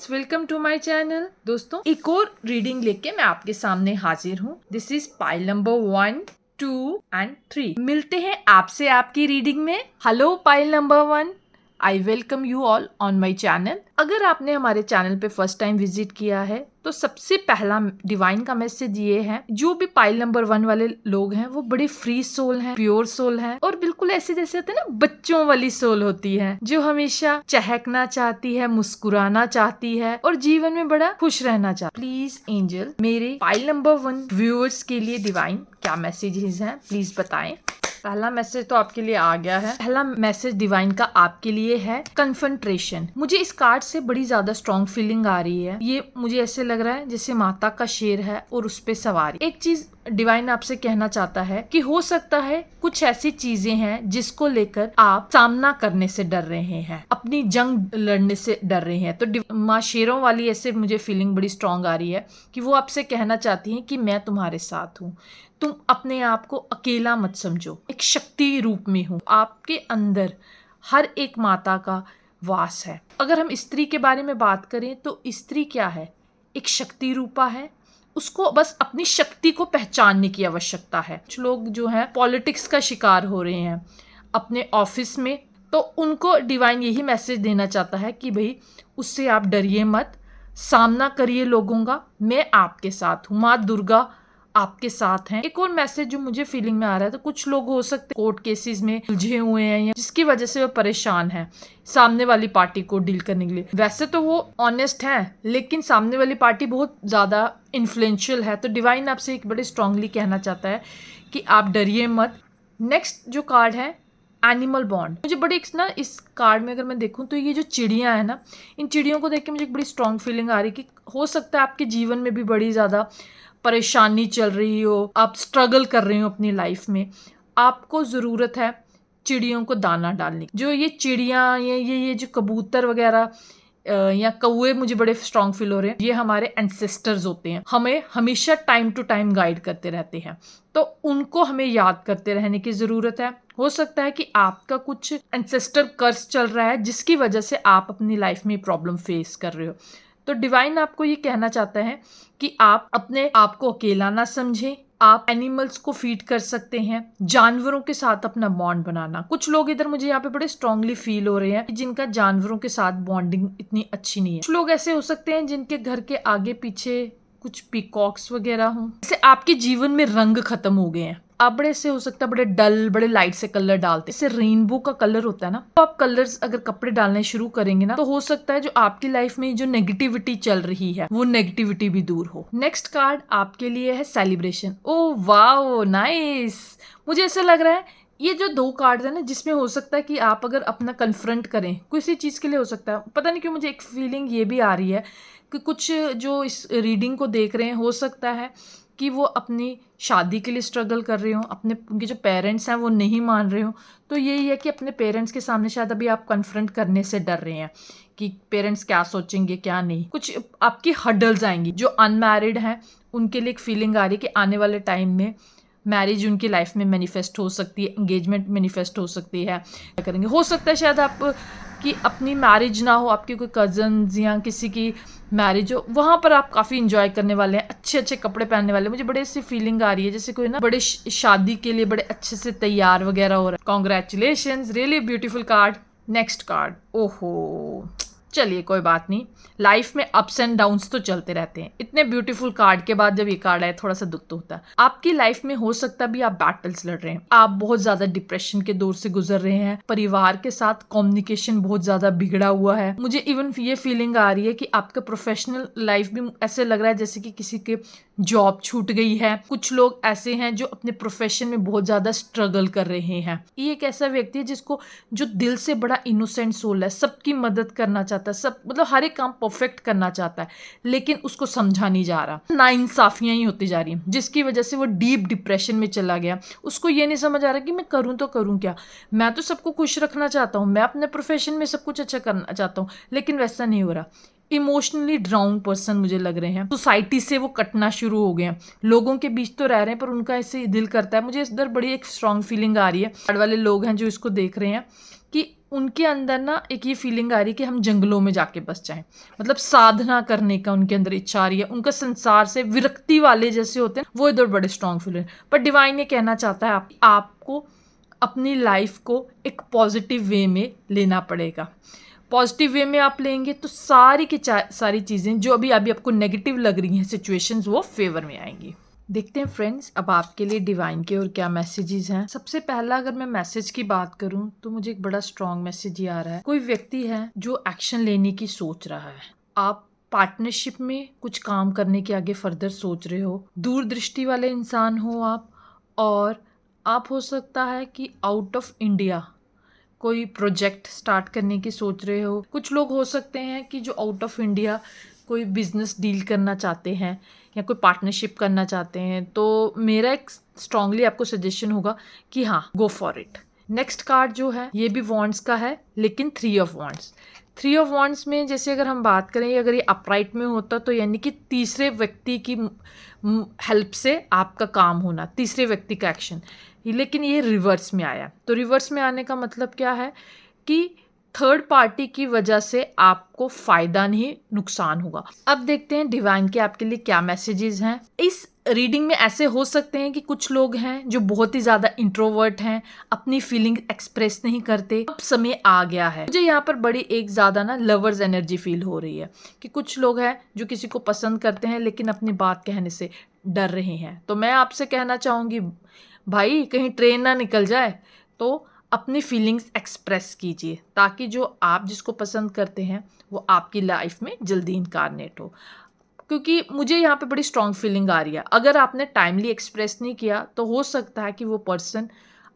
Friends, welcome to my channel. दोस्तों, एक और रीडिंग लेके मैं आपके सामने हाजिर हूँ। This is pile number 1, 2 and 3। मिलते हैं आपसे आपकी रीडिंग में। Hello pile number 1, I welcome you all on my channel. अगर आपने हमारे चैनल पे फर्स्ट टाइम विजिट किया है तो सबसे पहला डिवाइन का मैसेज ये है, जो भी पाइल नंबर 1 वाले लोग हैं वो बड़े फ्री सोल हैं, प्योर सोल हैं और बिल्कुल ऐसे जैसे होते हैं ना, बच्चों वाली सोल होती है जो हमेशा चहकना चाहती है, मुस्कुराना चाहती है और जीवन में बड़ा खुश रहना चाहती है। प्लीज एंजल, मेरे पाइल नंबर 1 व्यूअर्स के लिए डिवाइन क्या मैसेजेस हैं प्लीज बताएं। पहला मैसेज तो आपके लिए आ गया है। पहला मैसेज डिवाइन का आपके लिए है कन्फंट्रेशन। मुझे इस कार्ड से बड़ी ज्यादा स्ट्रॉन्ग फीलिंग आ रही है। ये मुझे ऐसे लग रहा है जैसे माता का शेर है और उस पे सवारी। एक चीज डिवाइन आपसे कहना चाहता है कि हो सकता है कुछ ऐसी चीजें हैं जिसको लेकर आप सामना करने से डर रहे हैं, अपनी जंग लड़ने से डर रहे हैं। तो माँ शेरों वाली ऐसे मुझे फीलिंग बड़ी स्ट्रॉन्ग आ रही है कि वो आपसे कहना चाहती हैं कि मैं तुम्हारे साथ हूँ, तुम अपने आप को अकेला मत समझो, एक शक्ति रूप में हूँ। आपके अंदर हर एक माता का वास है। अगर हम स्त्री के बारे में बात करें तो स्त्री क्या है, एक शक्ति रूपा है। उसको बस अपनी शक्ति को पहचानने की आवश्यकता है। कुछ लोग जो हैं पॉलिटिक्स का शिकार हो रहे हैं अपने ऑफिस में, तो उनको डिवाइन यही मैसेज देना चाहता है कि भाई उससे आप डरिए मत, सामना करिए लोगों का, मैं आपके साथ हूँ, माँ दुर्गा आपके साथ हैं। एक और मैसेज जो मुझे फीलिंग में आ रहा है, तो कुछ लोग हो सकते हैं कोर्ट केसेस में उलझे हुए हैं या जिसकी वजह से वो परेशान है सामने वाली पार्टी को डील करने के लिए। वैसे तो वो ऑनेस्ट है लेकिन सामने वाली पार्टी बहुत ज्यादा इन्फ्लुएंशियल है। तो डिवाइन आपसे एक बड़े स्ट्रांगली कहना चाहता है कि आप डरिए मत। नेक्स्ट जो कार्ड है एनिमल बॉन्ड। मुझे बड़ी ना इस कार्ड में अगर मैं देखूं तो ये जो चिड़ियां है ना, इन चिड़ियों को देख के मुझे एक बड़ी स्ट्रांग फीलिंग आ रही है कि हो सकता है आपके जीवन में भी बड़ी ज्यादा परेशानी चल रही हो, आप स्ट्रगल कर रहे हो अपनी लाइफ में। आपको ज़रूरत है चिड़ियों को दाना डालने की। जो ये चिड़ियाँ ये जो कबूतर वगैरह या कौवे मुझे बड़े स्ट्रॉन्ग फील हो रहे हैं, ये हमारे एंसेस्टर्स होते हैं, हमें हमेशा टाइम टू टाइम गाइड करते रहते हैं। तो उनको हमें याद करते रहने की ज़रूरत है। हो सकता है कि आपका कुछ एंसेस्टर कर्स चल रहा है जिसकी वजह से आप अपनी लाइफ में प्रॉब्लम फेस कर रहे हो। तो डिवाइन आपको ये कहना चाहता है कि आप अपने आप को अकेला ना समझें। आप एनिमल्स को फीड कर सकते हैं, जानवरों के साथ अपना बॉन्ड बनाना। कुछ लोग इधर मुझे यहाँ पे बड़े स्ट्रांगली फील हो रहे हैं जिनका जानवरों के साथ बॉन्डिंग इतनी अच्छी नहीं है। कुछ लोग ऐसे हो सकते हैं जिनके घर के आगे पीछे कुछ पीकॉक्स वगैरह हों। जैसे आपके जीवन में रंग खत्म हो गए हैं, आप बड़े से हो सकता है बड़े डल बड़े लाइट से कलर डालते हैं। जैसे रेनबो का कलर होता है ना, तो आप कलर्स अगर कपड़े डालने शुरू करेंगे ना, तो हो सकता है जो आपकी लाइफ में जो नेगेटिविटी चल रही है वो नेगेटिविटी भी दूर हो। नेक्स्ट कार्ड आपके लिए है सेलिब्रेशन। Oh wow, nice. मुझे ऐसा लग रहा है ये जो 2 कार्ड है ना, जिसमें हो सकता है कि आप अगर अपना कन्फ्रंट करें किसी चीज के लिए, हो सकता है, पता नहीं क्यों मुझे एक फीलिंग ये भी आ रही है कि कुछ जो इस रीडिंग को देख रहे हैं हो सकता है कि वो अपनी शादी के लिए स्ट्रगल कर रहे हो, उनके जो पेरेंट्स हैं वो नहीं मान रहे हो। तो यही है कि अपने पेरेंट्स के सामने शायद अभी आप कन्फ्रंट करने से डर रहे हैं कि पेरेंट्स क्या सोचेंगे क्या नहीं। कुछ आपकी हर्डल्स आएंगी। जो अनमैरिड हैं उनके लिए एक फीलिंग आ रही है कि आने वाले टाइम में मैरिज उनकी लाइफ में मैनिफेस्ट हो सकती है, एंगेजमेंट मैनिफेस्ट हो सकती है। क्या करेंगे, हो सकता है शायद आप कि अपनी मैरिज ना हो, आपके कोई कजन्स या किसी की मैरिज हो, वहां पर आप काफी इंजॉय करने वाले हैं, अच्छे अच्छे कपड़े पहनने वाले हैं। मुझे बड़े सी फीलिंग आ रही है जैसे कोई ना बड़े शादी के लिए बड़े अच्छे से तैयार वगैरह हो रहा है। Congratulations, really beautiful card. Next card, ओहो, चलिए कोई बात नहीं, लाइफ में अप्स एंड डाउन्स तो चलते रहते हैं। इतने ब्यूटीफुल कार्ड के बाद जब ये कार्ड आया थोड़ा सा दुख तो होता है। आपकी लाइफ में हो सकता भी आप बैटल्स लड़ रहे हैं, आप बहुत ज्यादा डिप्रेशन के दौर से गुजर रहे हैं, परिवार के साथ कम्युनिकेशन बहुत ज्यादा बिगड़ा हुआ है। मुझे इवन ये फीलिंग आ रही है कि आपका प्रोफेशनल लाइफ भी ऐसे लग रहा है जैसे कि किसी के जॉब छूट गई है। कुछ लोग ऐसे हैं जो अपने प्रोफेशन में बहुत ज्यादा स्ट्रगल कर रहे हैं। ये एक ऐसा व्यक्ति है जिसको जो दिल से बड़ा इनोसेंट सोल है, सबकी मदद करना चाहता है, सब मतलब हर एक काम परफेक्ट करना चाहता है, लेकिन उसको समझा नहीं जा रहा। नाइंसाफियां ही होती जा रही हैं जिसकी वजह से वो डीप डिप्रेशन में चला गया। उसको ये नहीं समझ आ रहा कि मैं करूं तो करूं क्या। मैं तो सबको खुश रखना चाहता हूँ, मैं अपने प्रोफेशन में सब कुछ अच्छा करना चाहता हूँ, लेकिन वैसा नहीं हो रहा। इमोशनली ड्राउन पर्सन मुझे लग रहे हैं। सोसाइटी से वो कटना शुरू हो गए हैं, लोगों के बीच तो रह रहे हैं पर उनका ऐसे दिल करता है। मुझे इधर बड़ी एक स्ट्रांग फीलिंग आ रही है। वाले लोग हैं जो इसको देख रहे हैं कि उनके अंदर ना एक ये फीलिंग आ रही है कि हम जंगलों में जाके बस जाएं, मतलब साधना करने का उनके अंदर इच्छा आ रही है, उनका संसार से विरक्ति वाले जैसे होते हैं वो इधर बड़े स्ट्रांग फील है। पर डिवाइन ये कहना चाहता है आपको अपनी लाइफ को एक पॉजिटिव वे में लेना पड़ेगा। पॉजिटिव वे में आप लेंगे तो सारी की सारी चीज़ें जो अभी आपको नेगेटिव लग रही हैं सिचुएशंस, वो फेवर में आएंगी। देखते हैं फ्रेंड्स अब आपके लिए डिवाइन के और क्या मैसेजेस हैं। सबसे पहला अगर मैं मैसेज की बात करूं तो मुझे एक बड़ा स्ट्रॉन्ग मैसेज ये आ रहा है। कोई व्यक्ति है जो एक्शन लेने की सोच रहा है। आप पार्टनरशिप में कुछ काम करने के आगे फर्दर सोच रहे हो, दूरदृष्टि वाले इंसान हो आप, और आप हो सकता है कि आउट ऑफ इंडिया कोई प्रोजेक्ट स्टार्ट करने की सोच रहे हो। कुछ लोग हो सकते हैं कि जो आउट ऑफ इंडिया कोई बिजनेस डील करना चाहते हैं या कोई पार्टनरशिप करना चाहते हैं। तो मेरा एक स्ट्रांगली आपको सजेशन होगा कि हाँ, go for it. Next card जो है ये भी वॉन्ड्स का है, लेकिन 3 ऑफ वॉन्ड्स। 3 ऑफ वॉन्ड्स में जैसे अगर हम बात करें, अगर ये अपराइट में होता तो यानी कि तीसरे व्यक्ति की हेल्प से आपका काम होना, तीसरे व्यक्ति का एक्शन। लेकिन ये रिवर्स में आया, तो रिवर्स में आने का मतलब क्या है कि थर्ड पार्टी की वजह से आपको फायदा नहीं, नुकसान होगा। अब देखते हैं डिवाइन के आपके लिए क्या मैसेजेस हैं। इस रीडिंग में ऐसे हो सकते हैं कि कुछ लोग हैं जो बहुत ही ज़्यादा इंट्रोवर्ट हैं, अपनी फीलिंग एक्सप्रेस नहीं करते। अब समय आ गया है। मुझे यहाँ पर बड़ी एक ज़्यादा ना लवर्स एनर्जी फील हो रही है कि कुछ लोग हैं जो किसी को पसंद करते हैं लेकिन अपनी बात कहने से डर रहे हैं। तो मैं आपसे कहना चाहूँगी भाई, कहीं ट्रेन ना निकल जाए, तो अपनी फीलिंग्स एक्सप्रेस कीजिए ताकि जो आप जिसको पसंद करते हैं वो आपकी लाइफ में जल्दी इनकारनेट हो। क्योंकि मुझे यहाँ पे बड़ी स्ट्रॉन्ग फीलिंग आ रही है, अगर आपने टाइमली एक्सप्रेस नहीं किया तो हो सकता है कि वो पर्सन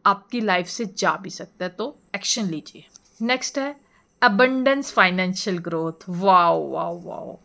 आपकी लाइफ से जा भी सकता है, तो एक्शन लीजिए। नेक्स्ट है abundance financial growth. Wow wow wow,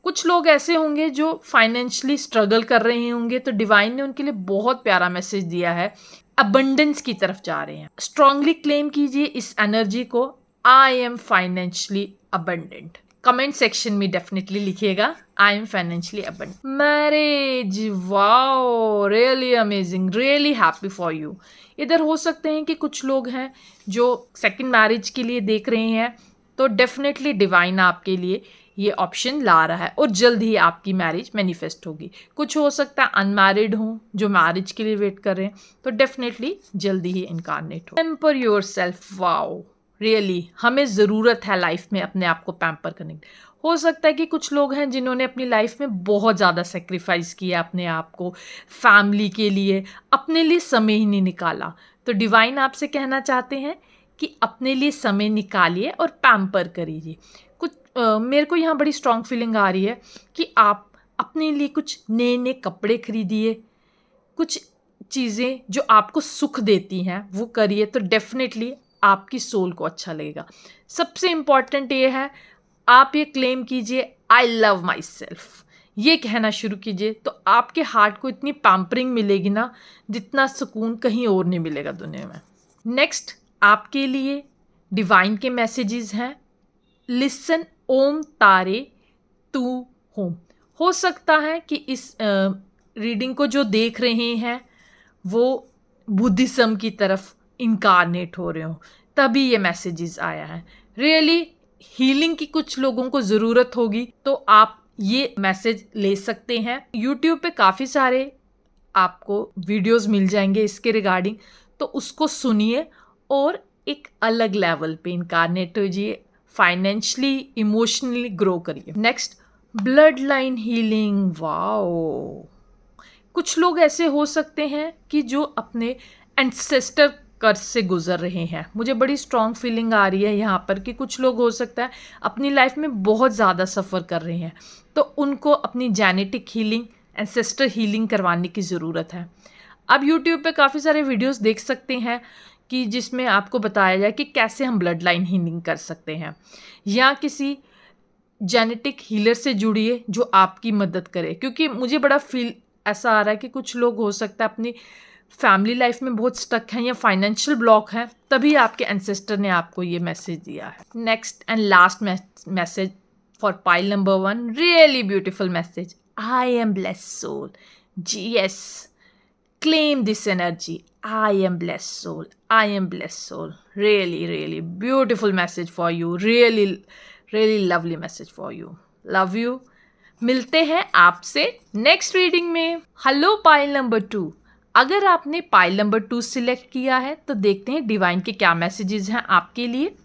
कुछ लोग ऐसे होंगे जो फाइनेंशियली स्ट्रगल कर रहे होंगे, तो डिवाइन ने उनके लिए बहुत प्यारा मैसेज दिया है, अबंडेंस की तरफ जा रहे हैं। स्ट्रांगली क्लेम कीजिए इस एनर्जी को, I am financially abundant. Comment section में डेफिनेटली लिखिएगा I am financially abundant. Marriage, wow, really amazing, really happy for you. इधर हो सकते हैं कि कुछ लोग हैं जो सेकंड मैरिज के लिए देख रहे हैं, तो डेफिनेटली डिवाइन आपके लिए ये ऑप्शन ला रहा है और जल्द ही आपकी मैरिज मैनिफेस्ट होगी। कुछ हो सकता है अनमैरिड हो जो मैरिज के लिए वेट कर रहे हैं, तो डेफिनेटली जल्दी ही इनकारनेट हो। Pamper your self, wow, really हमें ज़रूरत है लाइफ में अपने आप को पैम्पर करने की। हो सकता है कि कुछ लोग हैं जिन्होंने अपनी लाइफ में बहुत ज़्यादा सेक्रीफाइस किया अपने आप को, फैमिली के लिए, अपने लिए समय ही नहीं निकाला। तो डिवाइन आपसे कहना चाहते हैं कि अपने लिए समय निकालिए और पैम्पर करिए। कुछ मेरे को यहाँ बड़ी स्ट्रॉन्ग फीलिंग आ रही है कि आप अपने लिए कुछ नए नए कपड़े खरीदिए, कुछ चीज़ें जो आपको सुख देती हैं वो करिए, तो डेफिनेटली आपकी सोल को अच्छा लगेगा। सबसे इम्पॉर्टेंट ये है, आप ये क्लेम कीजिए आई लव माई सेल्फ, ये कहना शुरू कीजिए, तो आपके हार्ट को इतनी पैम्परिंग मिलेगी ना जितना सुकून कहीं और नहीं मिलेगा दुनिया में। नेक्स्ट आपके लिए डिवाइन के मैसेजेस हैं, लिसन ओम तारे टू होम। हो सकता है कि इस रीडिंग को जो देख रहे हैं वो बुद्धिज्म की तरफ इनकारनेट हो रहे हो, तभी ये मैसेजेस आया है। रियली हीलिंग की कुछ लोगों को ज़रूरत होगी, तो आप ये मैसेज ले सकते हैं। यूट्यूब पे काफ़ी सारे आपको वीडियोस मिल जाएंगे इसके रिगार्डिंग, तो उसको सुनिए और एक अलग लेवल पे इनकारनेट होइए, फाइनेंशियली इमोशनली ग्रो करिए। Next blood line healing, wow, कुछ लोग ऐसे हो सकते हैं कि जो अपने एंसेस्टर कर्ज से गुजर रहे हैं। मुझे बड़ी स्ट्रॉन्ग फीलिंग आ रही है यहाँ पर कि कुछ लोग हो सकता है अपनी लाइफ में बहुत ज़्यादा सफ़र कर रहे हैं, तो उनको अपनी जेनेटिक हीलिंग, एंसेस्टर हीलिंग करवाने की ज़रूरत है। आप यूट्यूब पे काफ़ी सारे वीडियोस देख सकते हैं कि जिसमें आपको बताया जाए कि कैसे हम ब्लड लाइन हीलिंग कर सकते हैं, या किसी जेनेटिक हीलर से जुड़िए जो आपकी मदद करे। क्योंकि मुझे बड़ा फील ऐसा आ रहा है कि कुछ लोग हो सकता है अपनी फैमिली लाइफ में बहुत स्टक हैं या फाइनेंशियल ब्लॉक है, तभी आपके एंसेस्टर ने आपको ये मैसेज दिया है। Next and last message for pile number 1, really beautiful message, I am blessed soul. जी yes, claim this energy, I am blessed soul. I am blessed soul. Really, really beautiful message for you. Really, really lovely message for you. Love you. मिलते हैं आपसे next reading में. Hello pile number 2. अगर आपने pile number 2 select किया है तो देखते हैं डिवाइन के क्या मैसेजेस हैं आपके लिए.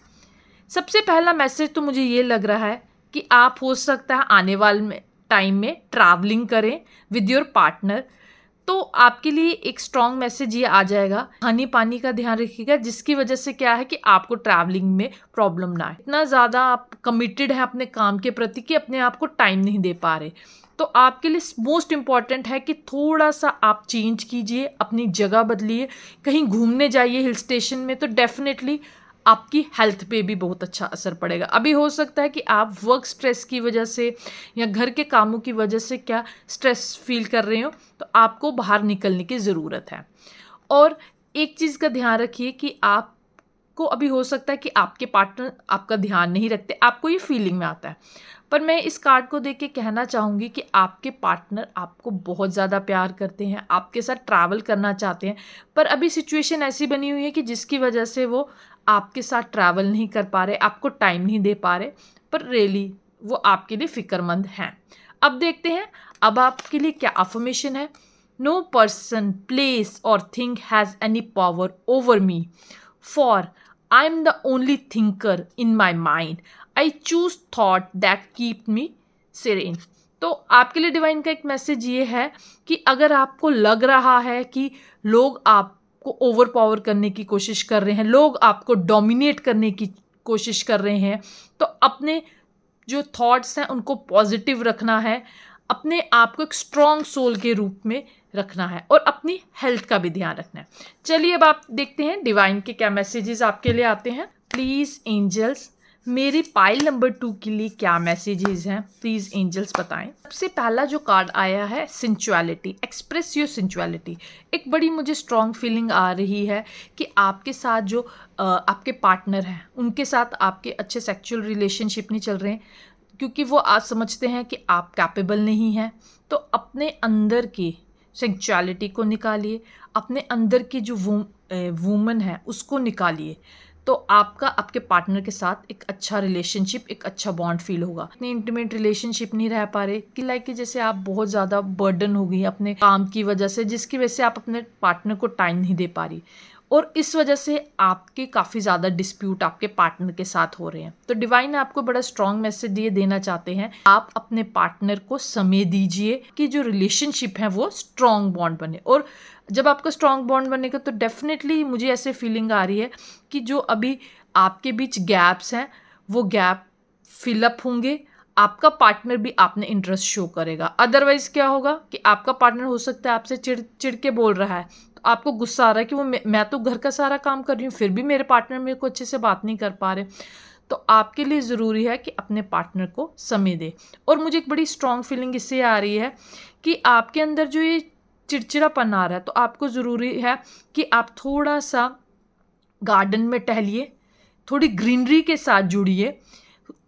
सबसे पहला मैसेज तो मुझे ये लग रहा है कि आप हो सकता है आने वाले टाइम में ट्रैवलिंग करें विद योर पार्टनर. तो आपके लिए एक स्ट्रॉन्ग मैसेज ये आ जाएगा, खाने पानी का ध्यान रखिएगा, जिसकी वजह से क्या है कि आपको ट्रैवलिंग में प्रॉब्लम ना आए. इतना ज़्यादा आप कमिटेड हैं अपने काम के प्रति कि अपने आप को टाइम नहीं दे पा रहे. तो आपके लिए मोस्ट इम्पॉर्टेंट है कि थोड़ा सा आप चेंज कीजिए, अपनी जगह बदलिए, कहीं घूमने जाइए हिल स्टेशन में. तो डेफिनेटली आपकी हेल्थ पे भी बहुत अच्छा असर पड़ेगा. अभी हो सकता है कि आप वर्क स्ट्रेस की वजह से या घर के कामों की वजह से क्या स्ट्रेस फील कर रहे हो, तो आपको बाहर निकलने की ज़रूरत है. और एक चीज़ का ध्यान रखिए कि आपको अभी हो सकता है कि आपके पार्टनर आपका ध्यान नहीं रखते, आपको ये फीलिंग में आता है. पर मैं इस कार्ड को देख के कहना चाहूँगी कि आपके पार्टनर आपको बहुत ज़्यादा प्यार करते हैं, आपके साथ ट्रैवल करना चाहते हैं. पर अभी सिचुएशन ऐसी बनी हुई है कि जिसकी वजह से वो आपके साथ ट्रैवल नहीं कर पा रहे, आपको टाइम नहीं दे पा रहे. पर रियली वो आपके लिए फ़िक्रमंद हैं. अब देखते हैं अब आपके लिए क्या अफर्मेशन है. नो पर्सन, प्लेस और thing has any power over me, for I am the only thinker in my mind. I choose thought that keep me serene. तो आपके लिए डिवाइन का एक मैसेज ये है कि अगर आपको लग रहा है कि लोग आपको ओवर पावर करने की कोशिश कर रहे हैं, लोग आपको डोमिनेट करने की कोशिश कर रहे हैं, तो अपने जो थॉट्स हैं उनको पॉजिटिव रखना है, अपने आप को एक स्ट्रॉन्ग सोल के रूप में रखना है और अपनी हेल्थ का भी ध्यान रखना है. चलिए अब आप देखते हैं डिवाइन के क्या मैसेजेस आपके लिए आते हैं. प्लीज़ एंजल्स, मेरे पाइल नंबर 2 के लिए क्या मैसेजेस हैं, प्लीज़ एंजल्स बताएं. सबसे पहला जो कार्ड आया है सेंचुअलिटी, एक्सप्रेस योर सेंचुअलिटी. एक बड़ी मुझे स्ट्रॉन्ग फीलिंग आ रही है कि आपके साथ जो आपके पार्टनर हैं उनके साथ आपके अच्छे सेक्सुअल रिलेशनशिप नहीं चल रहे हैं, क्योंकि वो आज समझते हैं कि आप कैपेबल नहीं हैं. तो अपने अंदर की सेंचुअलिटी को निकालिए, अपने अंदर की जो वूमन है उसको निकालिए. तो आपका आपके पार्टनर के साथ एक अच्छा रिलेशनशिप, एक अच्छा बॉन्ड फील होगा. इतने इंटीमेट रिलेशनशिप नहीं रह पा रहे कि लाइक जैसे आप बहुत ज़्यादा बर्डन हो गई अपने काम की वजह से, जिसकी वजह से आप अपने पार्टनर को टाइम नहीं दे पा रही, और इस वजह से आपके काफ़ी ज़्यादा डिस्प्यूट आपके पार्टनर के साथ हो रहे हैं. तो डिवाइन आपको बड़ा स्ट्रॉन्ग मैसेज ये देना चाहते हैं, आप अपने पार्टनर को समय दीजिए कि जो रिलेशनशिप है वो स्ट्रॉन्ग बॉन्ड बने. और जब आपका स्ट्रॉन्ग बॉन्ड बनेगा तो डेफिनेटली मुझे ऐसे फीलिंग आ रही है कि जो अभी आपके बीच गैप्स हैं वो गैप फिलअप होंगे. आपका पार्टनर भी आपने इंटरेस्ट शो करेगा. अदरवाइज क्या होगा कि आपका पार्टनर हो सकता है आपसे चिड़ के बोल रहा है, तो आपको गुस्सा आ रहा है कि वो मैं तो घर का सारा काम कर रही हूँ, फिर भी मेरे पार्टनर मेरे को अच्छे से बात नहीं कर पा रहे. तो आपके लिए ज़रूरी है कि अपने पार्टनर को समय दें. और मुझे एक बड़ी स्ट्रॉन्ग फीलिंग इससे आ रही है कि आपके अंदर जो ये चिड़चिड़ापन आ रहा है, तो आपको ज़रूरी है कि आप थोड़ा सा गार्डन में टहलिए, थोड़ी ग्रीनरी के साथ जुड़िए,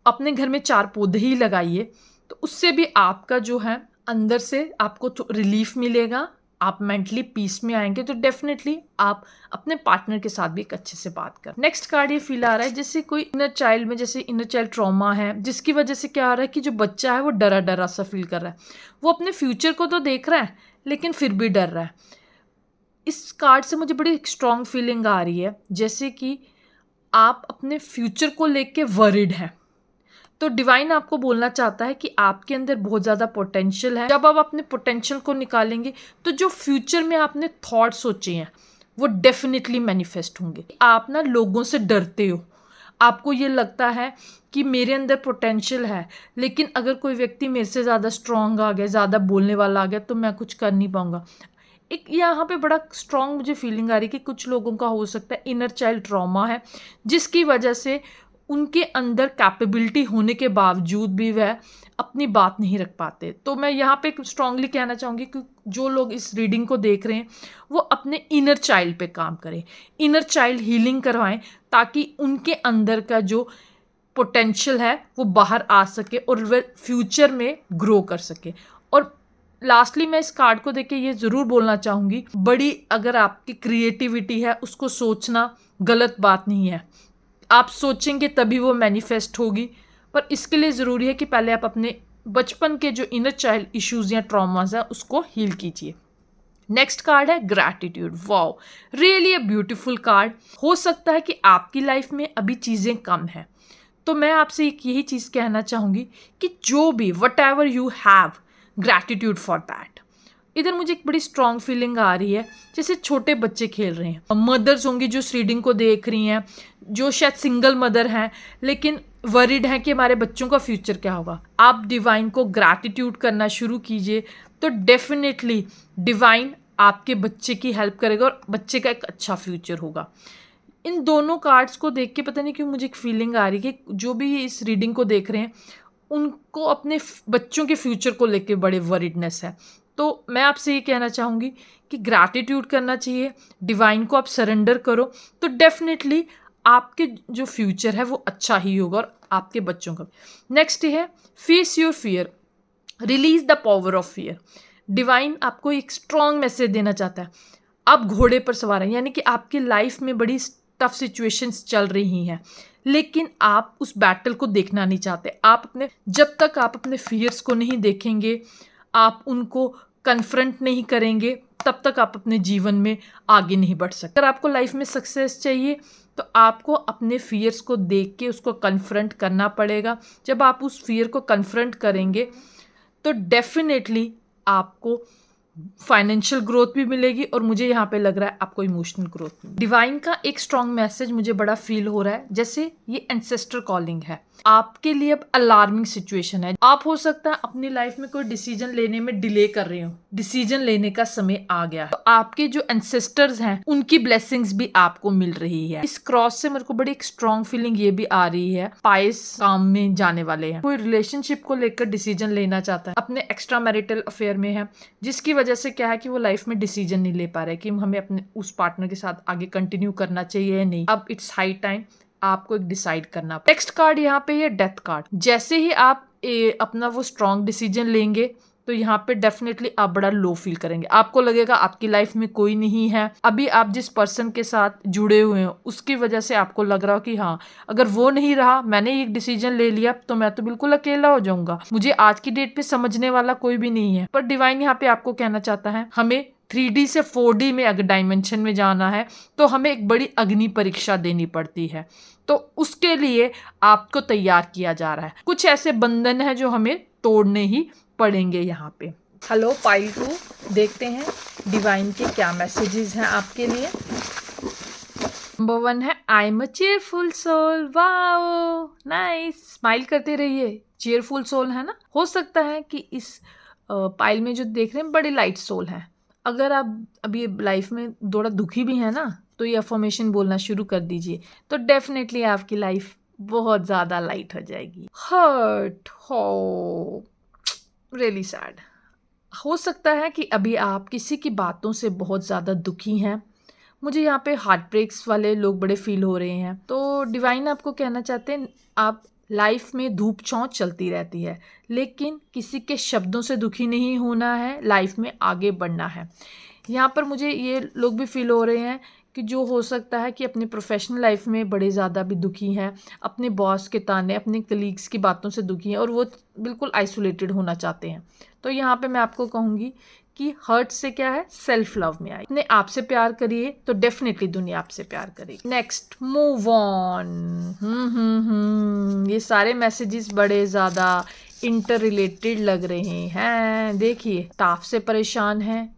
अपने घर में 4 पौधे ही लगाइए. तो उससे भी आपका जो है अंदर से आपको रिलीफ मिलेगा, आप मेंटली पीस में आएंगे. तो डेफिनेटली आप अपने पार्टनर के साथ भी एक अच्छे से बात कर. नेक्स्ट कार्ड ये फील आ रहा है जैसे कोई इनर चाइल्ड में, जैसे इनर चाइल्ड ट्रॉमा है, जिसकी वजह से क्या आ रहा है कि जो बच्चा है वो डरा डरा सा फील कर रहा है. वो अपने फ्यूचर को तो देख रहा है लेकिन फिर भी डर रहा है. इस कार्ड से मुझे बड़ी स्ट्रॉन्ग फीलिंग आ रही है जैसे कि आप अपने फ्यूचर को लेके वरिड हैं. तो डिवाइन आपको बोलना चाहता है कि आपके अंदर बहुत ज़्यादा पोटेंशियल है. जब आप अपने पोटेंशियल को निकालेंगे तो जो फ्यूचर में आपने थॉट सोचे हैं वो डेफिनेटली मैनिफेस्ट होंगे. आप ना लोगों से डरते हो, आपको ये लगता है कि मेरे अंदर पोटेंशियल है, लेकिन अगर कोई व्यक्ति मेरे से ज़्यादा स्ट्रॉन्ग आ गया, ज़्यादा बोलने वाला आ गया, तो मैं कुछ कर नहीं पाऊँगा. एक यहाँ पे बड़ा स्ट्रॉन्ग मुझे फीलिंग आ रही है कि कुछ लोगों का हो सकता है इनर चाइल्ड ट्रॉमा है, जिसकी वजह से उनके अंदर कैपेबिलिटी होने के बावजूद भी वह अपनी बात नहीं रख पाते. तो मैं यहाँ पे स्ट्रांगली कहना चाहूँगी कि जो लोग इस रीडिंग को देख रहे हैं वो अपने इनर चाइल्ड पे काम करें, इनर चाइल्ड हीलिंग करवाएं, ताकि उनके अंदर का जो पोटेंशियल है वो बाहर आ सके और वह फ्यूचर में ग्रो कर सके. और लास्टली मैं इस कार्ड को देख के ये ज़रूर बोलना चाहूँगी, बड़ी अगर आपकी क्रिएटिविटी है उसको सोचना गलत बात नहीं है। आप सोचेंगे तभी वो मैनिफेस्ट होगी, पर इसके लिए ज़रूरी है कि पहले आप अपने बचपन के जो इनर चाइल्ड इश्यूज़ या ट्रॉमास हैं उसको हील कीजिए। नेक्स्ट कार्ड है gratitude. Wow, really a beautiful card. हो सकता है कि आपकी लाइफ में अभी चीज़ें कम हैं, तो मैं आपसे एक यही चीज़ कहना चाहूँगी कि जो भी what ever you have, gratitude for that. इधर मुझे एक बड़ी स्ट्रॉन्ग फीलिंग आ रही है, जैसे छोटे बच्चे खेल रहे हैं, मदर्स होंगी जो इस रीडिंग को देख रही हैं, जो शायद सिंगल मदर हैं लेकिन वरीड हैं कि हमारे बच्चों का फ्यूचर क्या होगा। आप डिवाइन को ग्रैटिट्यूड करना शुरू कीजिए तो डेफिनेटली डिवाइन आपके बच्चे की हेल्प करेगा और बच्चे का एक अच्छा फ्यूचर होगा। इन दोनों कार्ड्स को देख के पता नहीं क्यों मुझे एक फीलिंग आ रही है कि जो भी इस रीडिंग को देख रहे हैं उनको अपने बच्चों के फ्यूचर को लेके बड़े वरीडनेस है। तो मैं आपसे ये कहना चाहूँगी कि ग्रैटिट्यूड करना चाहिए, डिवाइन को आप सरेंडर करो तो डेफिनेटली आपके जो फ्यूचर है वो अच्छा ही होगा और आपके बच्चों का। नेक्स्ट है face your fear, release the power of fear. Divine आपको एक स्ट्रॉन्ग मैसेज देना चाहता है। आप घोड़े पर सवार हैं, यानी कि आपकी लाइफ में बड़ी टफ सिचुएशंस चल रही हैं, लेकिन आप उस बैटल को देखना नहीं चाहते। जब तक आप अपने फियर्स को नहीं देखेंगे, आप उनको कन्फ्रंट नहीं करेंगे, तब तक आप अपने जीवन में आगे नहीं बढ़ सकते। अगर आपको लाइफ में सक्सेस चाहिए तो आपको अपने फियर्स को देख के उसको कन्फ्रंट करना पड़ेगा। जब आप उस फियर को कन्फ्रंट करेंगे तो डेफिनेटली आपको फाइनेंशियल ग्रोथ भी मिलेगी और मुझे यहाँ पे लग रहा है आपको इमोशनल ग्रोथ भी। डिवाइन का एक स्ट्रॉन्ग मैसेज मुझे बड़ा फील हो रहा है, जैसे ये एंसेस्टर कॉलिंग है आपके लिए। अब अलार्मिंग सिचुएशन है, आप हो सकता है अपनी लाइफ में कोई डिसीजन लेने में डिले कर रहे हो, डिसीजन लेने का समय आ गया है, तो आपके जो एंसेस्टर्स हैं उनकी ब्लेसिंग्स भी आपको मिल रही है। इस क्रॉस से मेरे को बड़ी एक स्ट्रॉन्ग फीलिंग ये भी आ रही है, पाइस काम में जाने वाले हैं, कोई रिलेशनशिप को लेकर डिसीजन लेना चाहता है, अपने एक्स्ट्रा मैरिटल अफेयर में है, जिसकी वजह से क्या है कि वो लाइफ में डिसीजन नहीं ले पा रहे कि हमें अपने उस पार्टनर के साथ आगे कंटिन्यू करना चाहिए या नहीं। अब इट्स हाई टाइम आपको एक डिसाइड करना। नेक्स्ट कार्ड यहाँ पे है डेथ कार्ड। जैसे ही आप अपना वो स्ट्रॉन्ग डिसीजन लेंगे तो यहाँ पे डेफिनेटली आप बड़ा लो फील करेंगे, आपको लगेगा आपकी लाइफ में कोई नहीं है। अभी आप जिस पर्सन के साथ जुड़े हुए हो उसकी वजह से आपको लग रहा हो कि हाँ, अगर वो नहीं रहा, मैंने एक डिसीजन ले लिया तो मैं तो बिल्कुल अकेला हो जाऊंगा, मुझे आज की डेट पे समझने वाला कोई भी नहीं है। पर डिवाइन यहाँ पे आपको कहना चाहता है हमें 3D से 4D में अगर डायमेंशन में जाना है तो हमें एक बड़ी अग्नि परीक्षा देनी पड़ती है, तो उसके लिए आपको तैयार किया जा रहा है। कुछ ऐसे बंधन है जो हमें तोड़ने ही पड़ेंगे यहाँ पे। हेलो पाइल 2, देखते हैं डिवाइन के क्या मैसेजेस हैं आपके लिए। नंबर 1 है I am a cheerful soul. Wow nice, smile करते रहिए, चीयरफुल सोल है ना। हो सकता है कि इस पाइल में जो देख रहे हैं बड़ी लाइट सोल है। अगर आप अभी लाइफ में थोड़ा दुखी भी है ना तो ये अफर्मेशन बोलना शुरू कर दीजिए तो डेफिनेटली आपकी लाइफ बहुत ज़्यादा लाइट हो जाएगी। हर्ट हो, रियली सैड। हो सकता है कि अभी आप किसी की बातों से बहुत ज़्यादा दुखी हैं। मुझे यहाँ पे हार्ट ब्रेक्स वाले लोग बड़े फील हो रहे हैं। तो डिवाइन आपको कहना चाहते हैं आप लाइफ में धूप छाँव चलती रहती है, लेकिन किसी के शब्दों से दुखी नहीं होना है, लाइफ में आगे बढ़ना है। यहाँ पर मुझे ये लोग भी फील हो रहे हैं कि जो हो सकता है कि अपनी प्रोफेशनल लाइफ में बड़े ज़्यादा भी दुखी हैं, अपने बॉस के ताने, अपने कलीग्स की बातों से दुखी हैं और वो बिल्कुल आइसोलेटेड होना चाहते हैं। तो यहाँ पे मैं आपको कहूँगी कि हर्ट से क्या है, सेल्फ लव में आए, अपने आप से प्यार करिए तो डेफिनेटली दुनिया आपसे प्यार करेगी। Next, move on. ये सारे मैसेजेस बड़े ज़्यादा इंटर रिलेटेड लग रहे हैं। देखिए, स्टाफ से परेशान है,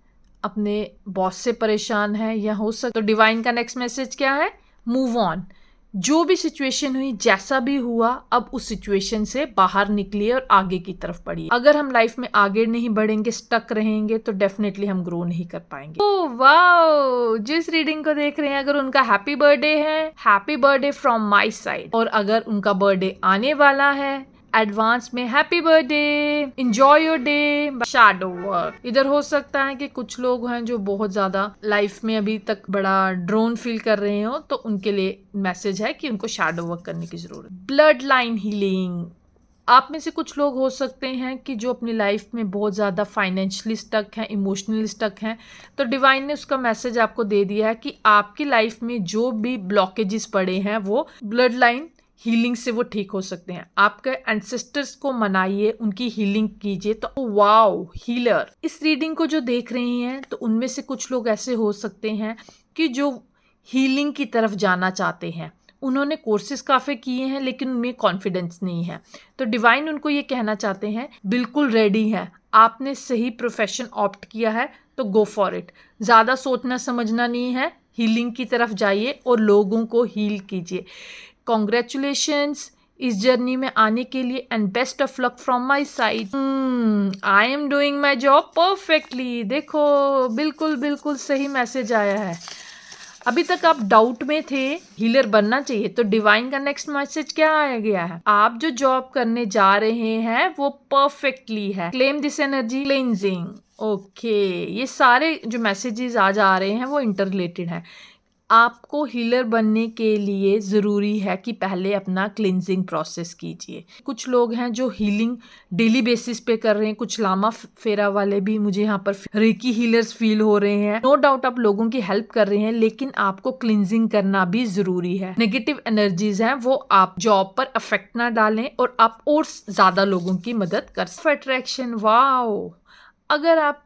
अपने बॉस से परेशान है, या हो सकता तो डिवाइन का नेक्स्ट मैसेज क्या है, मूव ऑन। जो भी सिचुएशन हुई, जैसा भी हुआ, अब उस सिचुएशन से बाहर निकलिए और आगे की तरफ बढ़िए। अगर हम लाइफ में आगे नहीं बढ़ेंगे, स्टक रहेंगे, तो डेफिनेटली हम ग्रो नहीं कर पाएंगे। ओह वाओ, जिस रीडिंग को देख रहे हैं अगर उनका हैप्पी बर्थडे है, happy birthday from my side. और अगर उनका बर्थडे आने वाला है, एडवांस में happy birthday, enjoy your day. Shadow work, इधर हो सकता है कि कुछ लोग हैं जो बहुत ज्यादा लाइफ में अभी तक बड़ा ड्रोन फील कर रहे हो, तो उनके लिए मैसेज है कि उनको शैडो वर्क करने की जरूरत। ब्लड लाइन हीलिंग, आप में से कुछ लोग हो सकते हैं कि जो अपनी लाइफ में बहुत ज़्यादा फाइनेंशियली स्टक हैं, इमोशनली स्टक हैं, तो डिवाइन ने उसका मैसेज आपको दे दिया है कि आपकी लाइफ में जो भी ब्लॉकेजेस पड़े हैं वो ब्लड लाइन हीलिंग से वो ठीक हो सकते हैं। आपके एंसेस्टर्स को मनाइए, उनकी हीलिंग कीजिए। तो वाओ हीलर, इस रीडिंग को जो देख रहे हैं तो उनमें से कुछ लोग ऐसे हो सकते हैं कि जो हीलिंग की तरफ जाना चाहते हैं। उन्होंने कोर्सेज काफ़ी किए हैं लेकिन उनमें कॉन्फिडेंस नहीं है। तो डिवाइन उनको ये कहना चाहते हैं बिल्कुल रेडी है, आपने सही प्रोफेशन ऑप्ट किया है तो गो फॉर इट। ज़्यादा सोचना समझना नहीं है, हीलिंग की तरफ जाइए और लोगों को हील कीजिए। कॉन्ग्रेचुलेशंस इस जर्नी में आने के लिए and best of luck from my side. I am doing my job perfectly. देखो बिल्कुल बिल्कुल सही मैसेज आया है। अभी तक आप डाउट में थे हीलर बनना चाहिए, तो डिवाइन का नेक्स्ट मैसेज क्या आया गया है? आप जो जॉब करने जा रहे हैं वो परफेक्टली है। Claim this energy cleansing. Okay, ये सारे जो मैसेजेस आज आ रहे हैं वो इंटर रिलेटेड हैं। आपको हीलर बनने के लिए ज़रूरी है कि पहले अपना क्लिनजिंग प्रोसेस कीजिए। कुछ लोग हैं जो हीलिंग डेली बेसिस पे कर रहे हैं, कुछ लामा फेरा वाले भी मुझे यहाँ पर रेकी हीलर्स फील हो रहे हैं। नो डाउट आप लोगों की हेल्प कर रहे हैं, लेकिन आपको क्लिनजिंग करना भी ज़रूरी है। नेगेटिव एनर्जीज हैं वो आप जॉब पर अफेक्ट ना डालें और आप और ज़्यादा लोगों की मदद कर सकते। अट्रैक्शन, वाओ, अगर आप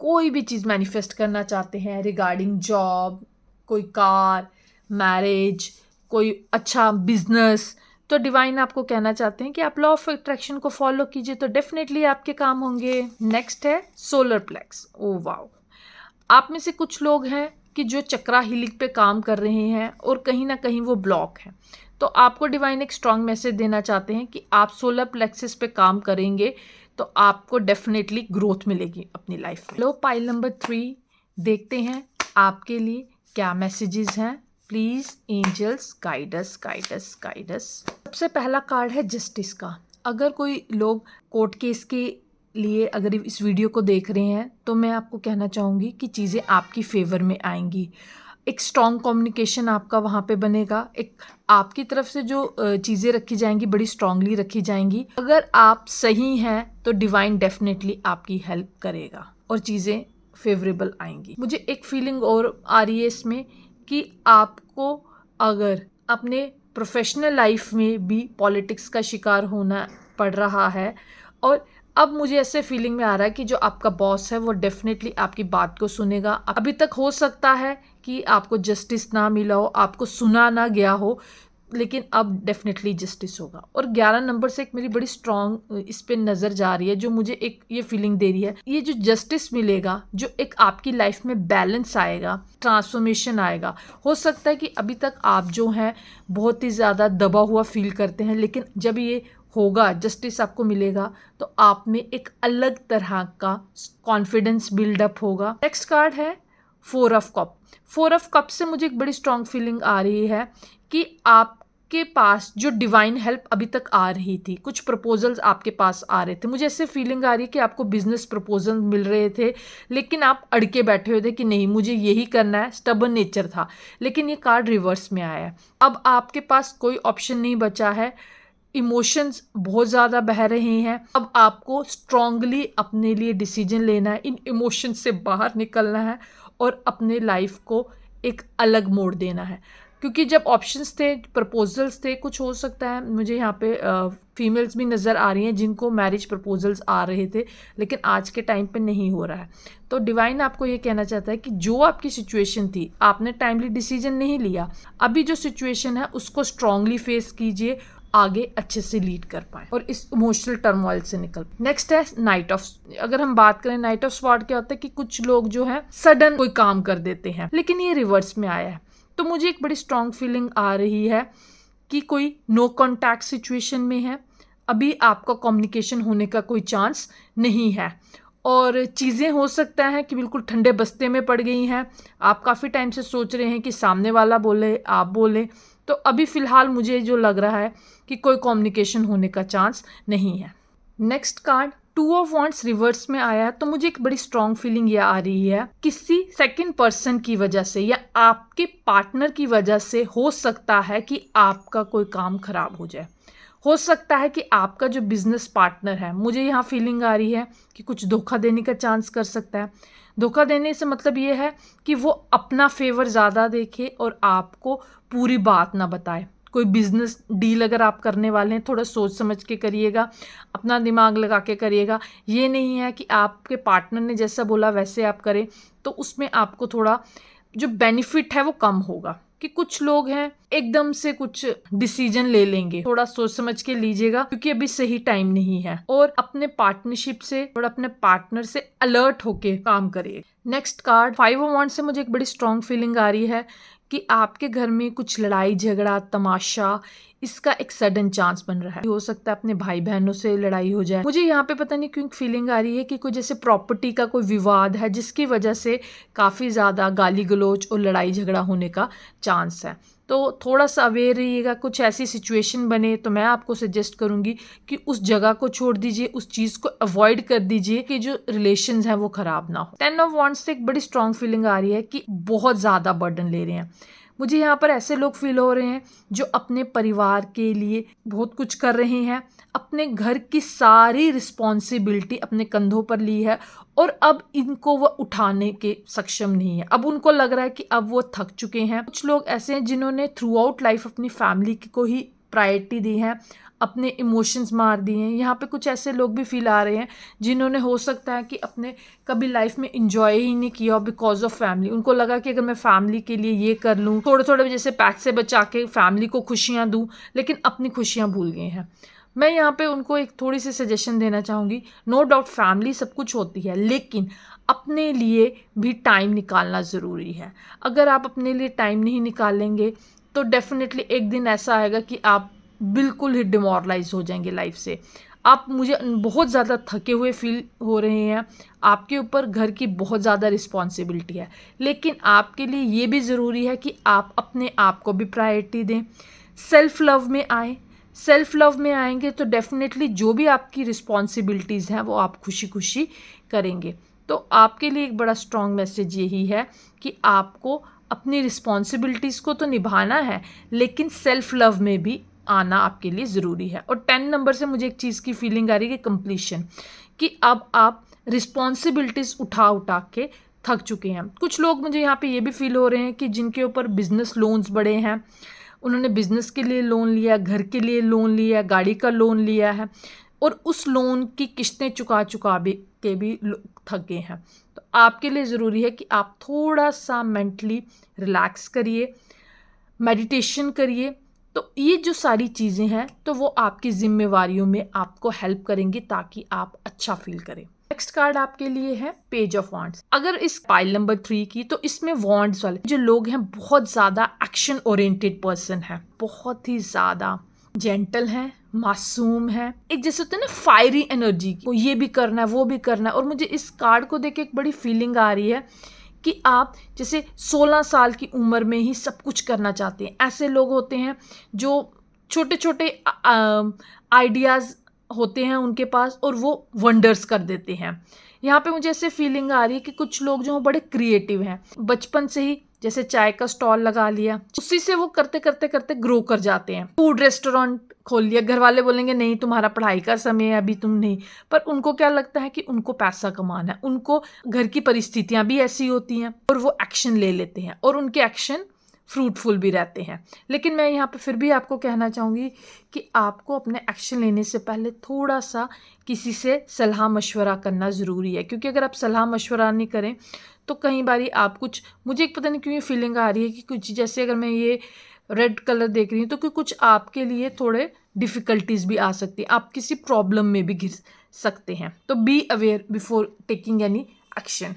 कोई भी चीज़ मैनिफेस्ट करना चाहते हैं रिगार्डिंग जॉब, कोई कार, मैरिज, कोई अच्छा बिजनेस, तो डिवाइन आपको कहना चाहते हैं कि आप लॉ ऑफ अट्रैक्शन को फॉलो कीजिए तो डेफिनेटली आपके काम होंगे। नेक्स्ट है सोलर प्लेक्स। ओ वाओ, आप में से कुछ लोग हैं कि जो चक्रा हीलिंग पे काम कर रहे हैं और कहीं ना कहीं वो ब्लॉक है, तो आपको डिवाइन एक स्ट्रॉन्ग मैसेज देना चाहते हैं कि आप सोलर प्लेक्सेस पे काम करेंगे तो आपको डेफिनेटली ग्रोथ मिलेगी अपनी लाइफ में। लो पाइल नंबर 3 देखते हैं आपके लिए क्या मैसेजेस हैं। Please angels guide us, guide us, guide us. सबसे पहला कार्ड है जस्टिस का। अगर कोई लोग कोर्ट केस के लिए अगर इस वीडियो को देख रहे हैं तो मैं आपको कहना चाहूँगी कि चीज़ें आपकी फेवर में आएंगी। एक स्ट्रॉन्ग कम्युनिकेशन आपका वहाँ पे बनेगा। एक आपकी तरफ से जो चीज़ें रखी जाएंगी बड़ी स्ट्रांगली रखी जाएंगी। अगर आप सही हैं तो डिवाइन डेफिनेटली आपकी हेल्प करेगा और चीज़ें फेवरेबल आएंगी। मुझे एक फीलिंग और आ रही है इसमें कि आपको अगर अपने प्रोफेशनल लाइफ में भी पॉलिटिक्स का शिकार होना पड़ रहा है, और अब मुझे ऐसे फीलिंग में आ रहा है कि जो आपका बॉस है वो डेफिनेटली आपकी बात को सुनेगा। अभी तक हो सकता है कि आपको जस्टिस ना मिला हो, आपको सुना ना गया हो, लेकिन अब डेफिनेटली जस्टिस होगा। और 11 नंबर से एक मेरी बड़ी स्ट्रॉन्ग इस पे नज़र जा रही है जो मुझे एक ये फीलिंग दे रही है, ये जो जस्टिस मिलेगा, जो एक आपकी लाइफ में बैलेंस आएगा, ट्रांसफॉर्मेशन आएगा। हो सकता है कि अभी तक आप जो हैं बहुत ही ज़्यादा दबा हुआ फील करते हैं, लेकिन जब ये होगा, जस्टिस आपको मिलेगा, तो आप में एक अलग तरह का कॉन्फिडेंस बिल्डअप होगा। नेक्स्ट कार्ड है 4 ऑफ कप। 4 ऑफ कप से मुझे एक बड़ी स्ट्रॉन्ग फीलिंग आ रही है कि आपके पास जो डिवाइन हेल्प अभी तक आ रही थी, कुछ प्रपोजल्स आपके पास आ रहे थे। मुझे ऐसे फीलिंग आ रही है कि आपको बिजनेस प्रपोजल मिल रहे थे, लेकिन आप अड़के बैठे हुए थे कि नहीं मुझे यही करना है, स्टबर्न नेचर था। लेकिन ये कार्ड रिवर्स में आया है। अब आपके पास कोई ऑप्शन नहीं बचा है, इमोशंस बहुत ज़्यादा बह रहे हैं। अब आपको स्ट्रांगली अपने लिए डिसीजन लेना है, इन इमोशंस से बाहर निकलना है और अपने लाइफ को एक अलग मोड़ देना है। क्योंकि जब ऑप्शंस थे, प्रपोजल्स थे, कुछ हो सकता है मुझे यहाँ पे फीमेल्स भी नज़र आ रही हैं जिनको मैरिज प्रपोजल्स आ रहे थे, लेकिन आज के टाइम पे नहीं हो रहा है। तो डिवाइन आपको ये कहना चाहता है कि जो आपकी सिचुएशन थी, आपने टाइमली डिसीजन नहीं लिया, अभी जो सिचुएशन है उसको स्ट्रांगली फेस कीजिए, आगे अच्छे से लीड कर पाए और इस इमोशनल टर्मोइल से निकल। नेक्स्ट है नाइट ऑफ। अगर हम बात करें नाइट ऑफ स्वॉर्ड, क्या होता है कि कुछ लोग जो है सडन कोई काम कर देते हैं, लेकिन ये रिवर्स में आया है। तो मुझे एक बड़ी स्ट्रॉन्ग फीलिंग आ रही है कि कोई नो कॉन्टैक्ट सिचुएशन में है, अभी आपका कम्युनिकेशन होने का कोई चांस नहीं है और चीज़ें हो सकता है कि बिल्कुल ठंडे बस्ते में पड़ गई हैं। आप काफ़ी टाइम से सोच रहे हैं कि सामने वाला बोले, आप बोले, तो अभी फ़िलहाल मुझे जो लग रहा है कि कोई कम्युनिकेशन होने का चांस नहीं है। Next card 2 of wands reverse में आया है। तो मुझे एक बड़ी स्ट्रॉन्ग फीलिंग ये आ रही है, किसी सेकंड पर्सन की वजह से या आपके पार्टनर की वजह से हो सकता है कि आपका कोई काम खराब हो जाए। हो सकता है कि आपका जो बिजनेस पार्टनर है, मुझे यहाँ फीलिंग आ रही है कि कुछ धोखा देने का चांस कर सकता है। धोखा देने से मतलब ये है कि वो अपना फेवर ज़्यादा देखे और आपको पूरी बात ना बताए। कोई बिजनेस डील अगर आप करने वाले हैं, थोड़ा सोच समझ के करिएगा, अपना दिमाग लगा के करिएगा। ये नहीं है कि आपके पार्टनर ने जैसा बोला वैसे आप करें, तो उसमें आपको थोड़ा जो बेनिफिट है वो कम होगा। कि कुछ लोग हैं एकदम से कुछ डिसीजन ले लेंगे, थोड़ा सोच समझ के लीजिएगा क्योंकि अभी सही टाइम नहीं है। और अपने पार्टनरशिप से और अपने पार्टनर से अलर्ट होके काम करिए। नेक्स्ट कार्ड 5 ऑफ वांड्स से मुझे एक बड़ी स्ट्रॉन्ग फीलिंग आ रही है कि आपके घर में कुछ लड़ाई झगड़ा तमाशा इसका एक सडन चांस बन रहा है। हो सकता है अपने भाई बहनों से लड़ाई हो जाए। मुझे यहाँ पे पता नहीं क्यों फीलिंग आ रही है कि कोई जैसे प्रॉपर्टी का कोई विवाद है जिसकी वजह से काफ़ी ज़्यादा गाली गलौज और लड़ाई झगड़ा होने का चांस है। तो थोड़ा सा अवेयर रहिएगा। कुछ ऐसी सिचुएशन बने तो मैं आपको सजेस्ट करूंगी कि उस जगह को छोड़ दीजिए, उस चीज़ को अवॉइड कर दीजिए कि जो रिलेशंस हैं वो खराब ना हो। 10 ऑफ वांड्स से एक बड़ी स्ट्रॉन्ग फीलिंग आ रही है कि बहुत ज़्यादा बर्डन ले रहे हैं। मुझे यहाँ पर ऐसे लोग फील हो रहे हैं जो अपने परिवार के लिए बहुत कुछ कर रहे हैं, अपने घर की सारी रिस्पॉन्सिबिलिटी अपने कंधों पर ली है और अब इनको वो उठाने के सक्षम नहीं है। अब उनको लग रहा है कि अब वो थक चुके हैं। कुछ लोग ऐसे हैं जिन्होंने थ्रू आउट लाइफ अपनी फैमिली को ही प्रायोरिटी दी है, अपने इमोशंस मार दिए हैं। यहाँ पे कुछ ऐसे लोग भी फील आ रहे हैं जिन्होंने हो सकता है कि अपने कभी लाइफ में इंजॉय ही नहीं किया बिकॉज ऑफ फैमिली। उनको लगा कि अगर मैं फैमिली के लिए ये कर लूँ, थोड़े थोड़े जैसे पैसे बचा के फैमिली को खुशियाँ दूँ, लेकिन अपनी खुशियाँ भूल गए हैं। मैं यहाँ पे उनको एक थोड़ी सी सजेशन देना चाहूँगी। नो डाउट फैमिली सब कुछ होती है, लेकिन अपने लिए भी टाइम निकालना ज़रूरी है। अगर आप अपने लिए टाइम नहीं निकालेंगे तो डेफिनेटली एक दिन ऐसा आएगा कि आप बिल्कुल ही डिमोरलाइज हो जाएंगे लाइफ से। आप मुझे बहुत ज़्यादा थके हुए फील हो रहे हैं, आपके ऊपर घर की बहुत ज़्यादा रिस्पॉन्सिबिलिटी है, लेकिन आपके लिए ये भी ज़रूरी है कि आप अपने आप को भी प्रायोरिटी दें, सेल्फ लव में आए। सेल्फ लव में आएंगे तो डेफिनेटली जो भी आपकी रिस्पॉन्सिबिलिटीज़ हैं वो आप खुशी खुशी करेंगे। तो आपके लिए एक बड़ा स्ट्रॉन्ग मैसेज यही है कि आपको अपनी रिस्पॉन्सिबिलिटीज़ को तो निभाना है, लेकिन सेल्फ लव में भी आना आपके लिए ज़रूरी है। और 10 नंबर से मुझे एक चीज़ की फीलिंग आ रही है कि कंप्लीशन, कि अब आप रिस्पॉन्सिबिलिटीज़ उठा के थक चुके हैं। कुछ लोग मुझे यहाँ पे ये भी फील हो रहे हैं कि जिनके ऊपर बिजनेस लोन्स बड़े हैं, उन्होंने बिजनेस के लिए लोन लिया, घर के लिए लोन लिया, गाड़ी का लोन लिया है और उस लोन की किस्तें चुका के भी थक गए हैं। तो आपके लिए ज़रूरी है कि आप थोड़ा सा मेंटली रिलैक्स करिए, मेडिटेशन करिए। तो ये जो सारी चीज़ें हैं तो वो आपकी जिम्मेवारियों में आपको हेल्प करेंगी ताकि आप अच्छा फील करें। नेक्स्ट कार्ड आपके लिए है पेज ऑफ वॉन्ड्स। अगर इस पाइल नंबर 3 की, तो इसमें वॉन्ड्स वाले जो लोग हैं बहुत ज़्यादा एक्शन ओरिएंटेड पर्सन है, बहुत ही ज़्यादा जेंटल हैं, मासूम है, एक जैसे होता है ना फायरी एनर्जी की, ये भी करना है वो भी करना है। और मुझे इस कार्ड को देख के एक बड़ी फीलिंग आ रही है कि आप जैसे 16 साल की उम्र में ही सब कुछ करना चाहते हैं। ऐसे लोग होते हैं जो छोटे छोटे आइडियाज़ होते हैं उनके पास और वो वंडर्स कर देते हैं। यहाँ पे मुझे ऐसे फीलिंग आ रही है कि कुछ लोग जो बड़े क्रिएटिव हैं, बचपन से ही जैसे चाय का स्टॉल लगा लिया, उसी से वो करते करते करते ग्रो कर जाते हैं। फूड रेस्टोरेंट खोल लिया, घर वाले बोलेंगे नहीं तुम्हारा पढ़ाई का समय है अभी तुम नहीं, पर उनको क्या लगता है कि उनको पैसा कमाना है, उनको घर की परिस्थितियां भी ऐसी होती हैं और वो एक्शन ले लेते हैं और उनके एक्शन फ्रूटफुल भी रहते हैं। लेकिन मैं यहाँ पे फिर भी आपको कहना चाहूँगी कि आपको अपने एक्शन लेने से पहले थोड़ा सा किसी से सलाह मशवरा करना ज़रूरी है, क्योंकि अगर आप सलाह मशवरा नहीं करें तो कई बारी आप कुछ, मुझे एक पता नहीं क्यों ये फीलिंग आ रही है कि कुछ, जैसे अगर मैं ये रेड कलर देख रही हूँ तो कि कुछ आपके लिए थोड़े डिफ़िकल्टीज भी आ सकती है, आप किसी प्रॉब्लम में भी घिर सकते हैं। तो be aware before taking any action.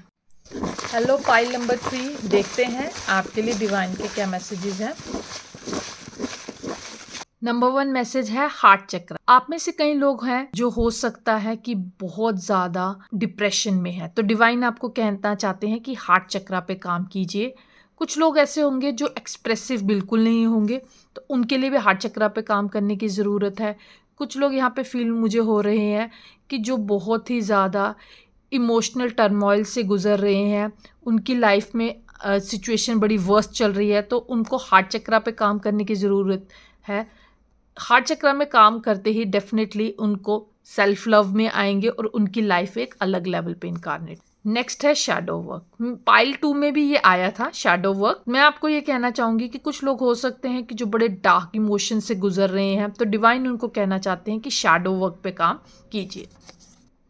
Hello pile number 3, देखते हैं आपके लिए डिवाइन के क्या मैसेजेस हैं। नंबर 1 मैसेज है हार्ट चक्र। आप में से कई लोग हैं जो हो सकता है कि बहुत ज़्यादा डिप्रेशन में है, तो डिवाइन आपको कहना चाहते हैं कि हार्ट चक्र पे काम कीजिए। कुछ लोग ऐसे होंगे जो एक्सप्रेसिव बिल्कुल नहीं होंगे, तो उनके लिए भी हार्ट चक्र पे काम करने की ज़रूरत है। कुछ लोग यहाँ पे फील मुझे हो रहे हैं कि जो बहुत ही ज़्यादा इमोशनल टर्मोइल से गुजर रहे हैं, उनकी लाइफ में सिचुएशन बड़ी वर्स्ट चल रही है, तो उनको हार्ट चक्र पे काम करने की ज़रूरत है। हार्ट चक्र में काम करते ही डेफिनेटली उनको सेल्फ लव में आएंगे और उनकी लाइफ एक अलग लेवल पे इनकारनेट। नेक्स्ट है शैडो वर्क। पाइल 2 में भी ये आया था शैडो वर्क। मैं आपको ये कहना चाहूंगी कि कुछ लोग हो सकते हैं कि जो बड़े डार्क इमोशन से गुजर रहे हैं, तो डिवाइन उनको कहना चाहते हैं कि शैडो वर्क पे काम कीजिए।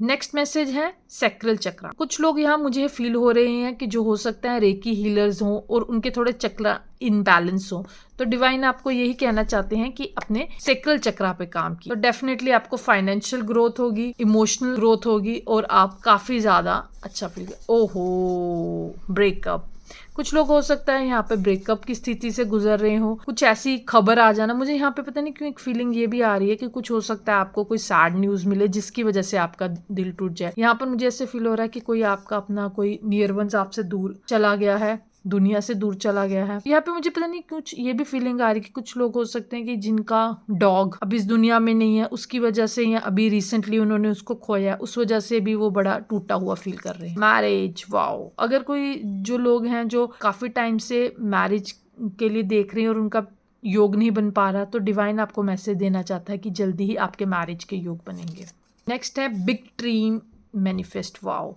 नेक्स्ट मैसेज है सैक्रल चक्र। कुछ लोग यहाँ मुझे फील हो रहे हैं कि जो हो सकता है रेकी हीलर्स हों और उनके थोड़े चक्र इनबैलेंस हो, तो डिवाइन आपको यही कहना चाहते हैं कि अपने सैक्रल चक्र पे काम कीजिए। तो डेफिनेटली आपको फाइनेंशियल ग्रोथ होगी, इमोशनल ग्रोथ होगी और आप काफी ज्यादा अच्छा फील। ओहो, ब्रेकअप। कुछ लोग हो सकता है यहाँ पे ब्रेकअप की स्थिति से गुजर रहे हो, कुछ ऐसी खबर आ जाना। मुझे यहाँ पे पता नहीं क्यों एक फीलिंग ये भी आ रही है कि कुछ हो सकता है आपको कोई सैड न्यूज मिले जिसकी वजह से आपका दिल टूट जाए। यहाँ पर मुझे ऐसे फील हो रहा है कि कोई आपका अपना कोई नियर वंस आपसे दूर चला गया है, दुनिया से दूर चला गया है। यहाँ पे मुझे पता नहीं कुछ ये भी फीलिंग आ रही है कि कुछ लोग हो सकते हैं कि जिनका डॉग अब इस दुनिया में नहीं है, उसकी वजह से या अभी रिसेंटली उन्होंने उसको खोया, उस वजह से भी वो बड़ा टूटा हुआ फील कर रहे हैं। Marriage, wow. अगर कोई जो लोग हैं जो काफी टाइम से मैरिज के लिए देख रहे हैं और उनका योग नहीं बन पा रहा, तो डिवाइन आपको मैसेज देना चाहता है कि जल्दी ही आपके मैरिज के योग बनेंगे। नेक्स्ट है बिग ड्रीम मैनिफेस्ट। वाओ।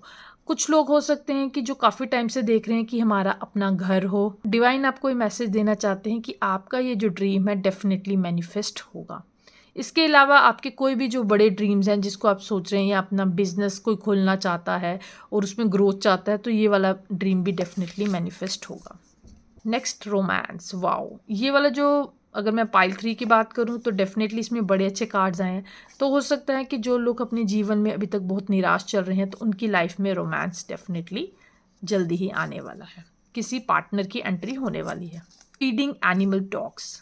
कुछ लोग हो सकते हैं कि जो काफी टाइम से देख रहे हैं कि हमारा अपना घर हो। डिवाइन आपको ये मैसेज देना चाहते हैं कि आपका ये जो ड्रीम है डेफिनेटली मैनिफेस्ट होगा। इसके अलावा आपके कोई भी जो बड़े ड्रीम्स हैं जिसको आप सोच रहे हैं या अपना बिजनेस कोई खोलना चाहता है और उसमें ग्रोथ चाहता है, तो ये वाला ड्रीम भी डेफिनेटली मैनिफेस्ट होगा। Next romance. वाओ। ये वाला जो अगर मैं पाइल 3 की बात करूं तो डेफिनेटली इसमें बड़े अच्छे कार्ड्स आए हैं। तो हो सकता है कि जो लोग अपने जीवन में अभी तक बहुत निराश चल रहे हैं, तो उनकी लाइफ में रोमांस डेफिनेटली जल्दी ही आने वाला है, किसी पार्टनर की एंट्री होने वाली है। Feeding animal dogs.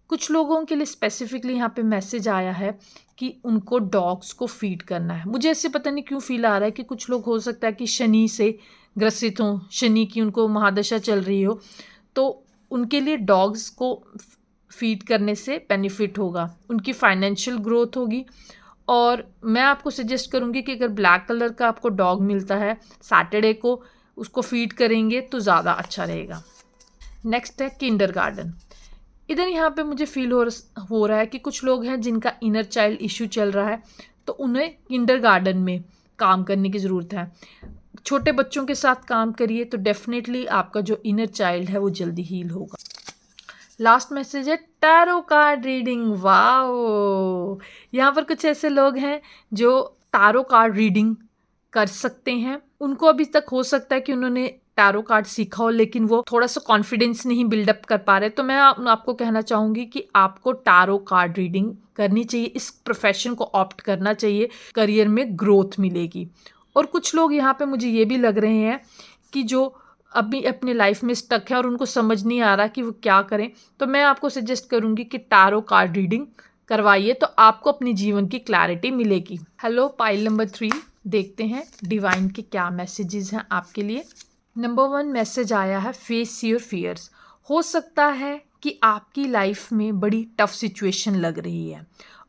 कुछ लोगों के लिए स्पेसिफिकली यहाँ पे मैसेज आया है कि उनको डॉग्स को फीड करना है। मुझे ऐसे पता नहीं क्यों फील आ रहा है कि कुछ लोग हो सकता है कि शनि से ग्रसित हों, शनि की उनको महादशा चल रही हो, तो उनके लिए डॉग्स को फीड करने से बेनिफिट होगा, उनकी फाइनेंशियल ग्रोथ होगी। और मैं आपको सजेस्ट करूंगी कि अगर ब्लैक कलर का आपको डॉग मिलता है सैटरडे को, उसको फीड करेंगे तो ज़्यादा अच्छा रहेगा। नेक्स्ट है किंडरगार्टन। इधर यहाँ पे मुझे फील हो रहा है कि कुछ लोग हैं जिनका इनर चाइल्ड इशू चल रहा है, तो उन्हें किंडरगार्टन में काम करने की ज़रूरत है। छोटे बच्चों के साथ काम करिए तो डेफिनेटली आपका जो इनर चाइल्ड है वो जल्दी हील होगा। लास्ट मैसेज है टैरो कार्ड रीडिंग। वाओ। यहाँ पर कुछ ऐसे लोग हैं जो टैरो कार्ड रीडिंग कर सकते हैं। उनको अभी तक हो सकता है कि उन्होंने टैरो कार्ड सीखा हो लेकिन वो थोड़ा सा कॉन्फिडेंस नहीं बिल्डअप कर पा रहे, तो मैं आपको कहना चाहूंगी कि आपको टैरो कार्ड रीडिंग करनी चाहिए, इस प्रोफेशन को ऑप्ट करना चाहिए, करियर में ग्रोथ मिलेगी। और कुछ लोग यहाँ पे मुझे ये भी लग रहे हैं कि जो अभी अपने लाइफ में स्टक है और उनको समझ नहीं आ रहा कि वो क्या करें, तो मैं आपको सजेस्ट करूंगी कि टैरो कार्ड रीडिंग करवाइए, तो आपको अपनी जीवन की क्लैरिटी मिलेगी। हेलो पाइल नंबर 3, देखते हैं डिवाइन के क्या मैसेजेस हैं आपके लिए। नंबर 1 मैसेज आया है फेस योर फियर्स। हो सकता है कि आपकी लाइफ में बड़ी टफ सिचुएशन लग रही है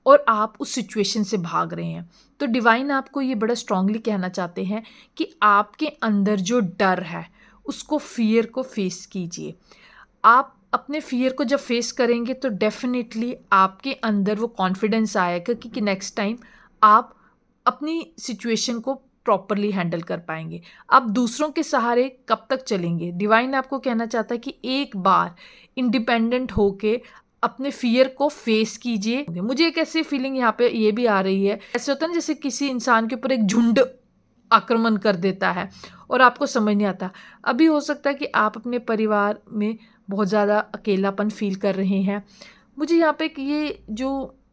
और आप उस सिचुएशन से भाग रहे हैं, तो डिवाइन आपको ये बड़ा स्ट्रांगली कहना चाहते हैं कि आपके अंदर जो डर है उसको, फियर को फेस कीजिए। आप अपने फियर को जब फेस करेंगे तो डेफिनेटली आपके अंदर वो कॉन्फिडेंस आएगा कि नेक्स्ट टाइम आप अपनी सिचुएशन को प्रॉपरली हैंडल कर पाएंगे। आप दूसरों के सहारे कब तक चलेंगे? डिवाइन आपको कहना चाहता है कि एक बार इंडिपेंडेंट होके अपने फियर को फेस कीजिए। मुझे एक ऐसी फीलिंग यहाँ पे ये भी आ रही है, ऐसे होता है ना जैसे किसी इंसान के ऊपर एक झुंड आक्रमण कर देता है और आपको समझ नहीं आता। अभी हो सकता है कि आप अपने परिवार में बहुत ज़्यादा अकेलापन फील कर रहे हैं। मुझे यहाँ पे ये जो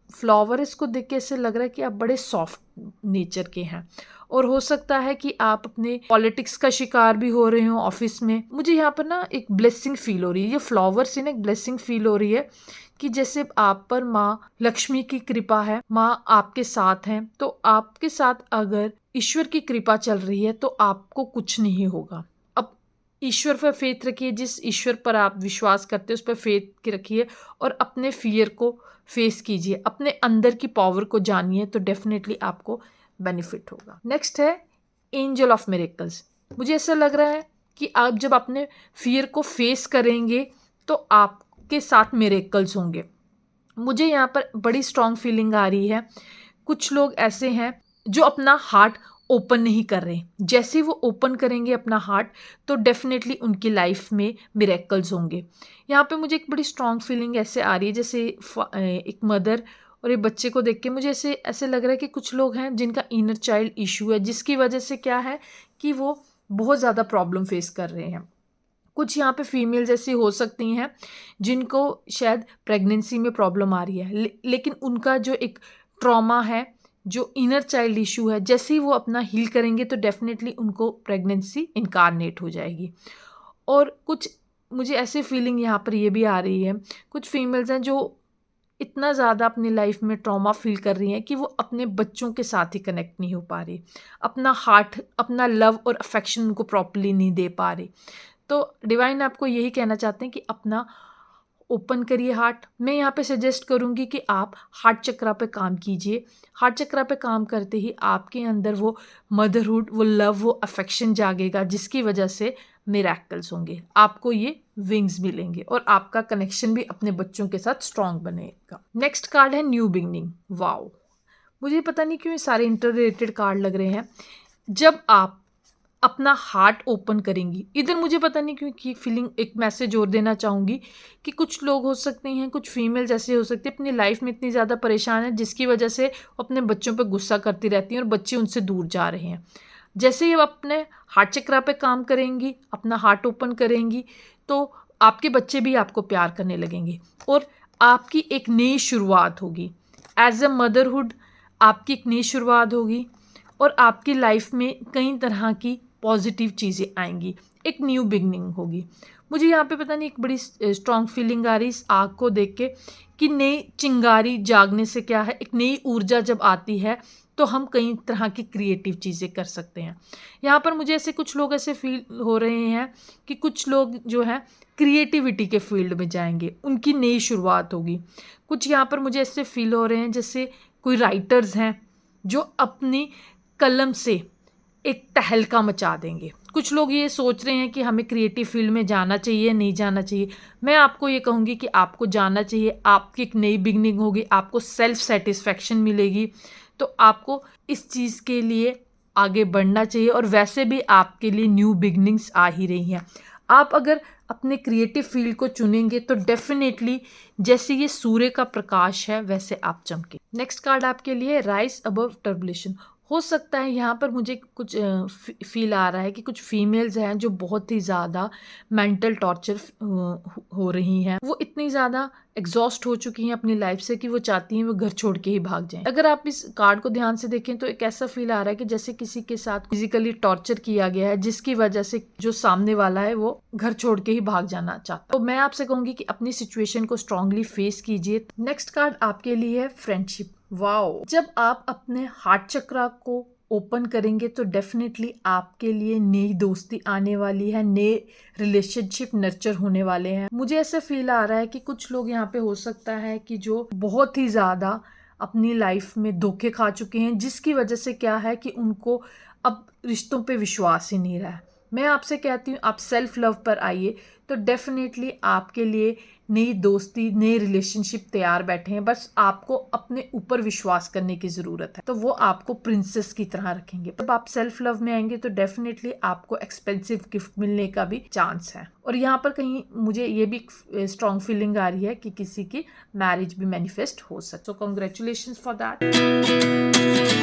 फ्लावर है इसको देख के ऐसे लग रहा है कि आप बड़े सॉफ्ट नेचर के हैं और हो सकता है कि आप अपने पॉलिटिक्स का शिकार भी हो रहे हो ऑफिस में। मुझे यहाँ पर ना एक ब्लेसिंग फील हो रही है, ये फ्लावर से ना एक ब्लेसिंग फील हो रही है कि जैसे आप पर माँ लक्ष्मी की कृपा है, माँ आपके साथ हैं। तो आपके साथ अगर ईश्वर की कृपा चल रही है तो आपको कुछ नहीं होगा। अब ईश्वर पर फेथ रखिए, जिस ईश्वर पर आप विश्वास करते हैं उस पर फेथ रखिए और अपने फियर को फेस कीजिए, अपने अंदर की पावर को जानिए, तो डेफिनेटली आपको बेनिफिट होगा। नेक्स्ट है एंजल ऑफ मिरेकल्स। मुझे ऐसा लग रहा है कि आप जब अपने फियर को फेस करेंगे तो आपके साथ मिरेकल्स होंगे। मुझे यहाँ पर बड़ी स्ट्रॉन्ग फीलिंग आ रही है। कुछ लोग ऐसे हैं जो अपना हार्ट ओपन नहीं कर रहे। जैसे ही वो ओपन करेंगे अपना हार्ट, तो डेफिनेटली उनकी लाइफ में मिरेकल्स होंगे। यहाँ पे मुझे एक बड़ी स्ट्रॉन्ग फीलिंग ऐसे आ रही है, जैसे एक मदर और एक बच्चे को देख के मुझे ऐसे ऐसे लग रहा है कि कुछ लोग हैं जिनका इनर चाइल्ड इशू है, जिसकी वजह से क्या है कि वो बहुत ज़्यादा प्रॉब्लम फेस कर रहे हैं। कुछ यहाँ पे फीमेल्स ऐसी हो सकती हैं जिनको शायद प्रेगनेंसी में प्रॉब्लम आ रही है, लेकिन उनका जो एक ट्रॉमा है, जो इनर चाइल्ड इशू है, जैसे ही वो अपना हील करेंगे तो डेफिनेटली उनको प्रेगनेंसी इनकारनेट हो जाएगी। और कुछ मुझे ऐसी फीलिंग यहाँ पर ये भी आ रही है, कुछ फीमेल्स हैं जो इतना ज़्यादा अपनी लाइफ में ट्रॉमा फील कर रही हैं कि वो अपने बच्चों के साथ ही कनेक्ट नहीं हो पा रही, अपना हार्ट, अपना लव और अफेक्शन उनको प्रॉपर्ली नहीं दे पा रही। तो डिवाइन आपको यही कहना चाहते हैं कि अपना ओपन करिए हार्ट। मैं यहाँ पे सजेस्ट करूँगी कि आप हार्ट चक्रा पे काम कीजिए। हार्ट चक्रा पे काम करते ही आपके अंदर वो मदरहुड, वो लव, वो अफेक्शन जागेगा, जिसकी वजह से मिरेकल्स होंगे, आपको ये विंग्स मिलेंगे और आपका कनेक्शन भी अपने बच्चों के साथ स्ट्रॉन्ग बनेगा। नेक्स्ट कार्ड है न्यू बिगनिंग। वाओ, मुझे पता नहीं क्यों ये सारे इंटर रिलेटेड कार्ड लग रहे हैं। जब आप अपना हार्ट ओपन करेंगी, इधर मुझे पता नहीं क्यों की फीलिंग, एक मैसेज और देना चाहूँगी कि कुछ लोग हो सकते हैं, कुछ फीमेल्स ऐसे हो सकती है अपनी लाइफ में इतनी ज़्यादा परेशान है जिसकी वजह से अपने बच्चों पे गुस्सा करती रहती हैं और बच्चे उनसे दूर जा रहे हैं। जैसे ही आप अपने हार्ट चक्रा पे काम करेंगी, अपना हार्ट ओपन करेंगी, तो आपके बच्चे भी आपको प्यार करने लगेंगे और आपकी एक नई शुरुआत होगी। एज अ मदरहुड आपकी एक नई शुरुआत होगी और आपकी लाइफ में कई तरह की पॉजिटिव चीज़ें आएंगी, एक न्यू बिगनिंग होगी। मुझे यहाँ पे पता नहीं एक बड़ी स्ट्रॉन्ग फीलिंग आ रही इस आग को देख के कि नई चिंगारी जागने से क्या है, एक नई ऊर्जा जब आती है तो हम कई तरह की क्रिएटिव चीज़ें कर सकते हैं। यहाँ पर मुझे ऐसे कुछ लोग ऐसे फील हो रहे हैं कि कुछ लोग जो है क्रिएटिविटी के फील्ड में जाएंगे, उनकी नई शुरुआत होगी। कुछ यहाँ पर मुझे ऐसे फील हो रहे हैं जैसे कोई राइटर्स हैं जो अपनी कलम से एक तहलका मचा देंगे। कुछ लोग ये सोच रहे हैं कि हमें क्रिएटिव फील्ड में जाना चाहिए, नहीं जाना चाहिए। मैं आपको ये कहूँगी कि आपको जाना चाहिए। आपकी एक नई बिगनिंग होगी, आपको सेल्फ सेटिस्फैक्शन मिलेगी, तो आपको इस चीज़ के लिए आगे बढ़ना चाहिए। और वैसे भी आपके लिए न्यू बिगनिंग्स आ ही रही हैं। आप अगर अपने क्रिएटिव फील्ड को चुनेंगे तो डेफिनेटली जैसे ये सूर्य का प्रकाश है वैसे आप चमके। नेक्स्ट कार्ड आपके लिए राइज अबव टर्बुलेशन। हो सकता है यहाँ पर मुझे कुछ फील आ रहा है कि कुछ फीमेल्स हैं जो बहुत ही ज़्यादा मेंटल टॉर्चर हो रही हैं। वो इतनी ज़्यादा एग्जॉस्ट हो चुकी हैं अपनी लाइफ से कि वो चाहती हैं वो घर छोड़ के ही भाग जाएं। अगर आप इस कार्ड को ध्यान से देखें तो एक ऐसा फील आ रहा है कि जैसे किसी के साथ फिजिकली टॉर्चर किया गया है, जिसकी वजह से जो सामने वाला है वो घर छोड़ के ही भाग जाना चाहता है। तो मैं आपसे कहूँगी कि अपनी सिचुएशन को स्ट्रांगली फेस कीजिए। नेक्स्ट कार्ड आपके लिए है फ्रेंडशिप। वाओ, जब आप अपने हार्ट चक्रा को ओपन करेंगे तो डेफिनेटली आपके लिए नई दोस्ती आने वाली है, नए रिलेशनशिप नर्चर होने वाले हैं। मुझे ऐसा फील आ रहा है कि कुछ लोग यहाँ पे हो सकता है कि जो बहुत ही ज़्यादा अपनी लाइफ में धोखे खा चुके हैं, जिसकी वजह से क्या है कि उनको अब रिश्तों पे विश्वास ही नहीं रहा है। मैं आपसे कहती हूँ आप सेल्फ लव पर आइए, तो डेफिनेटली आपके लिए नई दोस्ती, नए रिलेशनशिप तैयार बैठे हैं। बस आपको अपने ऊपर विश्वास करने की ज़रूरत है, तो वो आपको प्रिंसेस की तरह रखेंगे। जब आप सेल्फ लव में आएंगे तो डेफिनेटली आपको एक्सपेंसिव गिफ्ट मिलने का भी चांस है। और यहाँ पर कहीं मुझे ये भी स्ट्रॉन्ग फीलिंग आ रही है कि किसी की मैरिज भी मैनिफेस्ट हो सकती। सो कॉन्ग्रेचुलेशंस फॉर दैट।